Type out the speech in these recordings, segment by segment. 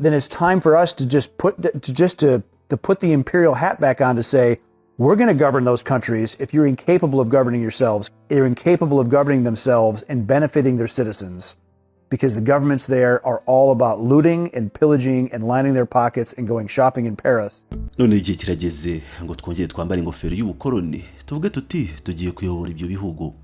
then it's time for us to put the imperial hat back on to say, we're going to govern those countries if you're incapable of governing yourselves. They're incapable of governing themselves and benefiting their citizens, because the governments there are all about looting and pillaging and lining their pockets and going shopping in Paris. None igihe kirageze ngo twongere twambare ingofero y'ubukoloni tuvuge tuti tugiye kuyobora ibyo bihugu.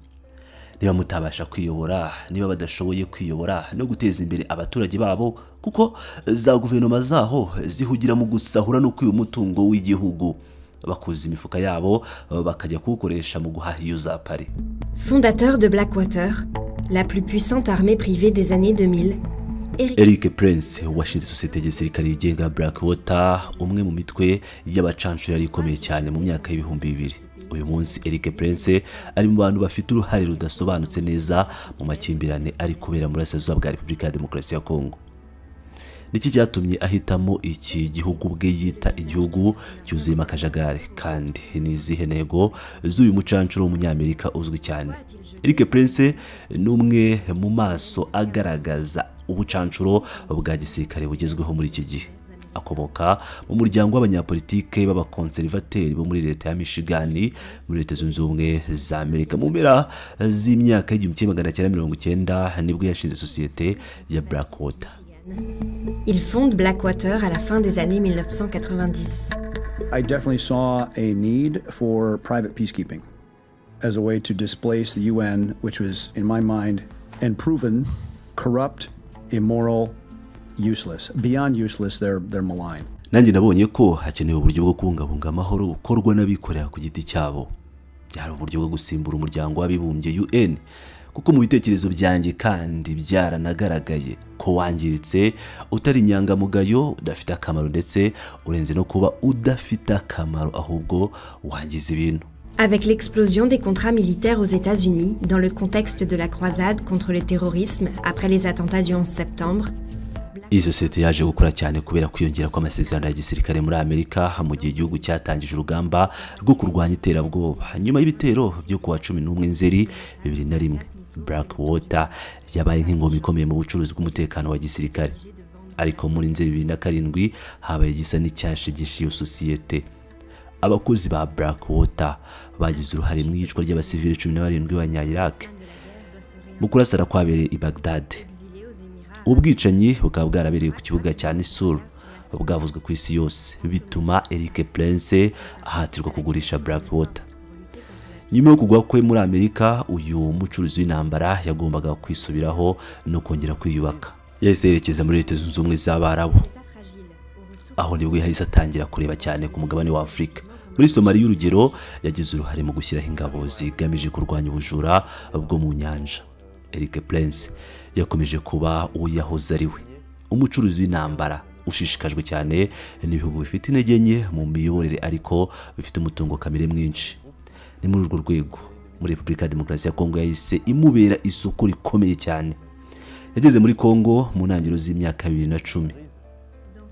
Niba mutabasha kwiyobora, niba badashoboye kwiyobora no guteza imbere abaturage babo, kuko za guverinoma zaho zihugira mu gusahura no kwiba umutungo w'igihugu, bakuza imifuka yabo bakajya kuwukoresha mu guhaha iyo za Paris. Fondateur de Blackwater, la plus puissante armée privée des années 2000, Eric Prince washinze sosiyete gisirikare yigenga Blackwater, umwe mu mitwe y'abacancuro yari ikomeye cyane mu myaka y'ibihumbi 2000. Uyu munsi Eric Prince ari mu bantu bafite uruhare rudasobanutse neza mu makimbirane ari kubera muri Burasirazuba bwa Repubulika ya Demokarasi ya Kongo. Niki cyatumye ahitamo iki gihugu bwe yita igihugu cyuzuyemo akajagari, kandi nizihe ntego z'uyu mucancuro w'umunyamerika uzwi cyane? Eric Prince ni umwe mu maso agaragaza ubucancuro bwa gisirikare bugezweho muri iki gihe. Akomoka mu muryango w'abanyapolitike b'abakonservateri bo muri leta ya Michigan muri Leta Zunze Ubumwe za Amerika. Mu mpera z'imyaka y'1990 nibwo yashinze sosiyete ya Blackwater. Il fonde Blackwater à la fin des années 1990. I definitely saw a need for private peacekeeping as a way to displace the UN, which was, in my mind, and proven corrupt, immoral, useless. Beyond useless, they're malign. Nanjye nabonye ko hakenewe uburyo bwo kubungabunga amahoro bukorwa n'abikorera ku giti cyabo. Byari uburyo bwo gusimbura umuryango w'abibumbye UN, kuko mu bitekerezo byanjye kandi byaranagaragaye ko wangiritse, utari inyangamugayo, udafite akamaro, ndetse urenze no kuba udafite akamaro ahubwo wangiza ibintu. Avec l'explosion des contrats militaires aux États-Unis dans le contexte de la croisade contre le terrorisme après les attentats du 11 septembre, iyi sosiyete yaje gukora cyane kubera kwiyongera kw'amasezerano ya gisirikare muri Amerika mu gihe igihugu cyatangije urugamba rwo kurwanya iterabwoba. Nyuma y'ibitero byo kuwa 11 Nzeri 2001, Blackwater yabaye nk'ingoma ikomeye mu bucuruzi bw'umutekano wa gisirikare. Ariko muri Nzeri 2007 habaye igisa n'icyashegeshe iyo sosiyete. Abakozi ba Blackwater bagize uruhare mu iyicwa ry'abasivili 17 b'abanya-Iraq mu kurasana kwabereye i Baghdad. Ubwicanyi bukaba bwarabereye ku kibuga cya Nisur, bwavuzwe ku isi yose, bituma Eric Prince ahatirwa kugurisha Blackwater. Nyuma yo kugwa kwe muri Amerika, uyu mucuruzi w'intambara yagombaga kwisubiraho no kongera kwiyubaka. Yahise yerekeza muri Leta Zunze Ubumwe z'Abarabu, aho nibwo yahise atangira kureba cyane ku mugabane wa Afurika. Muri Somalia y'urugero, yagize uruhare mu gushyiraho ingabo zigamije kurwanya ubujura bwo mu nyanja. Eric Prince yakomeje kuba uwo yahoze ari we, umucuruzi w'intambara ushishikajwe cyane n'ibihugu bifite intege nke mu miyoborere ariko bifite umutungo kamere mwinshi. Ni muri urwo rwego muri Repubulika ya Demokarasi ya Kongo yahise imubera isoko rikomeye cyane. Yageze muri Kongo mu ntangiriro z'imyaka 2010.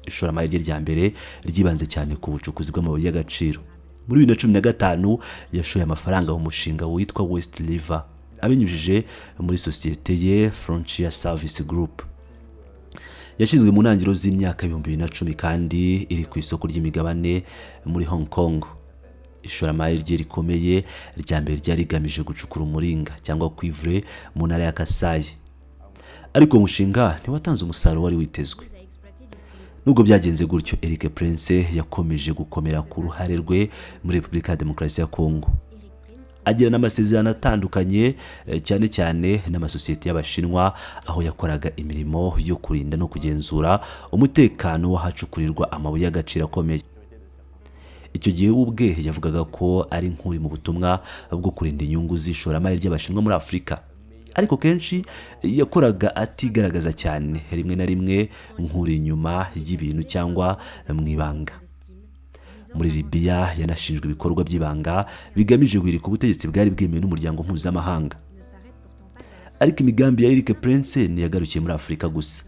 Ishoramari rye rya mbere ryibanze cyane ku bucukuzi bw'amabuye y'agaciro. Muri 2015 yashoye amafaranga mu mushinga witwa West River, abinyujije muri sosiyete ye Frontier Service Group. Yashinzwe mu ntangiriro z'imyaka 2010 kandi iri ku isoko ry'imigabane muri Hong Kong. Ishoramari rye rikomeye rya mbere ryari rigamije gucukura umuringa cyangwa cuivre mu ntara ya Kasai. Ariko umushinga ntiwatanze umusaruro wari witezwe. Nubwo byagenze gutyo, Eric Prince yakomeje gukomera ku ruhare rwe muri Repubulika ya Demokarasi ya Kongo. Agira n'amasezerano atandukanye cyane cyane n'amasosiyete y'Abashinwa, aho yakoraga imirimo yo kurinda no kugenzura umutekano w'ahacukurirwa amabuye y'agaciro akomeye. Icyo gihe ubwe yavugaga ko ari nk'uri mu butumwa bwo kurinda inyungu z'ishoramari ry'Abashinwa muri Afurika. Ariko kenshi yakoraga atigaragaza cyane, rimwe na rimwe nk'uri inyuma y'ibintu cyangwa mu ibanga. Muri Libya yanashinjwe ibikorwa by'ibanga bigamije guhirika ubutegetsi bwari bwemewe n'umuryango mpuzamahanga. Ariko imigambi ya Eric Prince ntiyagarukiye muri Afurika gusa.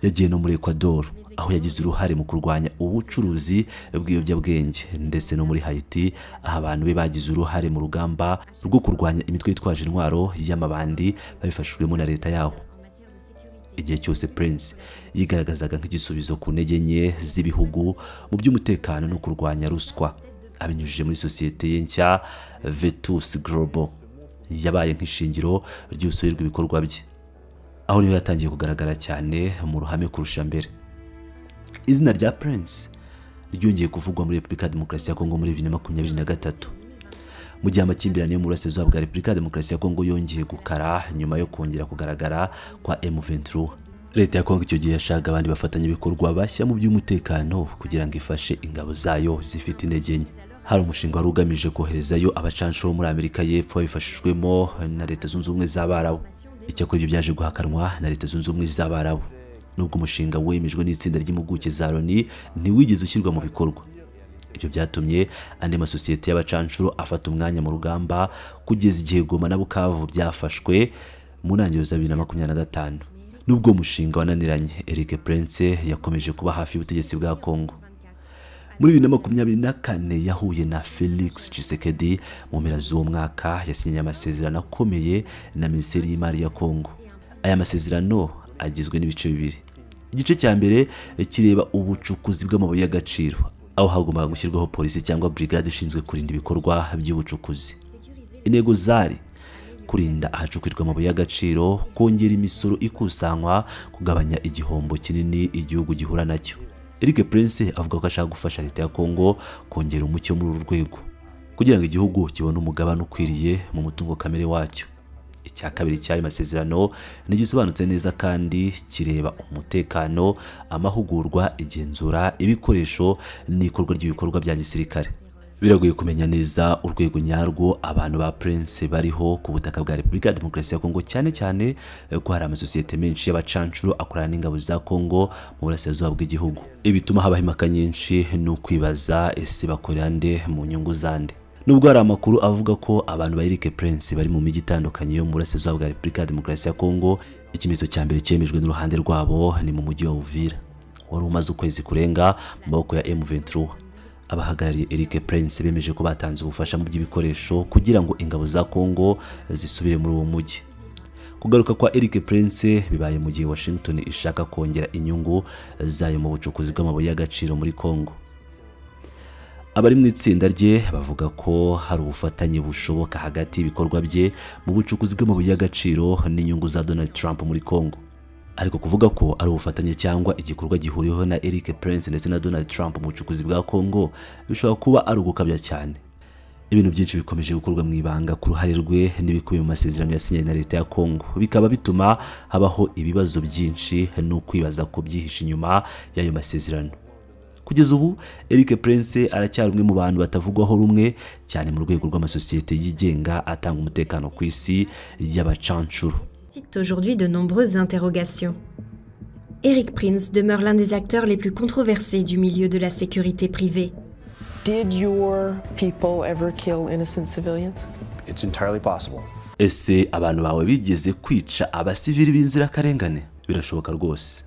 Yagiye no muri Ecuador, aho yagize uruhare mu kurwanya ubucuruzi bw'ibiyobyabwenge, ndetse no muri Haiti, aho abantu be bagize uruhare mu rugamba rwo kurwanya imitwe yitwaje intwaro y'amabandi babifashijwemo na leta yaho. igihe cyose Prince yigaragazaga nk'igisubizo ku ntege nke z'ibihugu mu by'umutekano no kurwanya ruswa. Abinyujije muri sosiyete ye nshya Vetus Global, yabaye nk'ishingiro ry'urusobe rw'ibikorwa bye, aho niho yatangiye kugaragara cyane mu ruhame kurusha mbere. Izina rya Prince ryongeye kuvugwa muri Repubulika ya Demokarasi ya Kongo muri 2023 mu gihe amakimbirane yo mu burasirazuba bwa Repubulika ya Demokarasi ya Kongo yongeye gukara nyuma yo kongera kugaragara kwa M23. Leta ya Kongo icyo gihe yashaka abandi bafatanyabikorwa bashya mu by'umutekano kugira ngo ifashe ingabo zayo zifite intege nke. Hari umushinga wari ugamije koherezayo abacanshuro muri Amerika y'Epfo babifashijwemo na Leta Zunze Ubumwe z'Abarabu. Icyakora ibyo byaje guhakanwa na Leta Zunze Ubumwe z'Abarabu, nubwo umushinga wemejwe n'itsinda ry'impuguke za Loni ntiwigeze ushyirwa mu bikorwa. Ibyo byatumye andi masosiyete y'abacanshuro afata umwanya mu rugamba kugeza igihe Goma na Bukavu byafashwe mu ntangiriro za 2025. Nubwo umushinga wananiranye, Eric Prince yakomeje kuba hafi y'ubutegetsi bwa Kongo. Muri 2024 yahuye na Felix Tshisekedi mu mpera z'uwo mwaka, yasinyanye amasezerano akomeye na Minisiteri y'Imari ya Kongo. Aya masezerano agizwe n'ibice bibiri. Igice cya mbere kireba ubucukuzi bw'amabuye y'agaciro, aho hagombaga gushyirwaho polisi cyangwa brigade ishinzwe kurinda ibikorwa by'ubucukuzi. Intego zari kurinda ahacukurirwa amabuye y'agaciro, kongera imisoro ikusanywa, kugabanya igihombo kinini igihugu gihura nacyo. Eric Prince avuga ko ashaka gufasha Leta ya Kongo kongera umucyo muri uru rwego kugira ngo igihugu kibone umugabane ukwiriye mu mutungo kamere wacyo. Icya kabiri cy'ayo masezerano ntigisobanutse neza kandi kireba umutekano, amahugurwa, igenzura, ibikoresho n'ikorwa ry'ibikorwa bya gisirikare. Biragoye kumenya neza urwego nyarwo abantu ba Prince bariho ku butaka bwa Repubulika ya Demokarasi ya Kongo, cyane cyane ko hari amasosiyete menshi y'abacanshuro akorana n'ingabo za Kongo mu burasirazuba bw'igihugu. Ibi bituma habaho impaka nyinshi no kwibaza ese bakorera nde mu nyungu zande. Nubwo hari amakuru avuga ko abantu ba Eric Prince bari mu mijyi itandukanye yo mu burasirazuba bwa Repubulika ya Demokarasi ya Kongo, ikimenyetso cya mbere cyemejwe n'uruhande rwabo ni mu mujyi wa Uvira, wari umaze ukwezi kurenga mu maboko ya M23. Abahagarariye Eric Prince bemeje ko batanze ubufasha mu by'ibikoresho kugira ngo ingabo za Kongo zisubire muri uwo mujyi. Kugaruka kwa Eric Prince bibaye mu gihe Washington ishaka kongera inyungu zayo mu bucukuzi bw'amabuye y'agaciro muri Kongo. Abari mu itsinda rye bavuga ko hari ubufatanye bushoboka hagati y'ibikorwa bye mu bucukuzi bw'amabuye y'agaciro n'inyungu za Donald Trump muri Kongo. Ariko kuvuga ko ari ubufatanye cyangwa igikorwa gihuriyeho na Eric Prince ndetse na Donald Trump mu bucukuzi bwa Kongo bishobora kuba ari ugukabya cyane. Ibintu byinshi bikomeje gukorwa mu ibanga ku ruhare rwe n'ibikubiye mu masezerano yasinyanye na Leta ya Kongo, bikaba bituma habaho ibibazo byinshi no kwibaza ko byihishe inyuma y'ayo masezerano. Kugeza ubu Eric Prince aracyari umwe mu bantu batavugwaho rumwe cyane mu rwego rw'amasosiyete yigenga atanga umutekano ku isi y'abacanshuro. Suscite aujourd'hui de nombreuses interrogations. Eric Prince demeure l'un des acteurs les plus controversés du milieu de la sécurité privée. Did your people ever kill innocent civilians? It's entirely possible. Ese abantu bawe bigeze kwica abasivili b'inzirakarengane? Birashoboka rwose.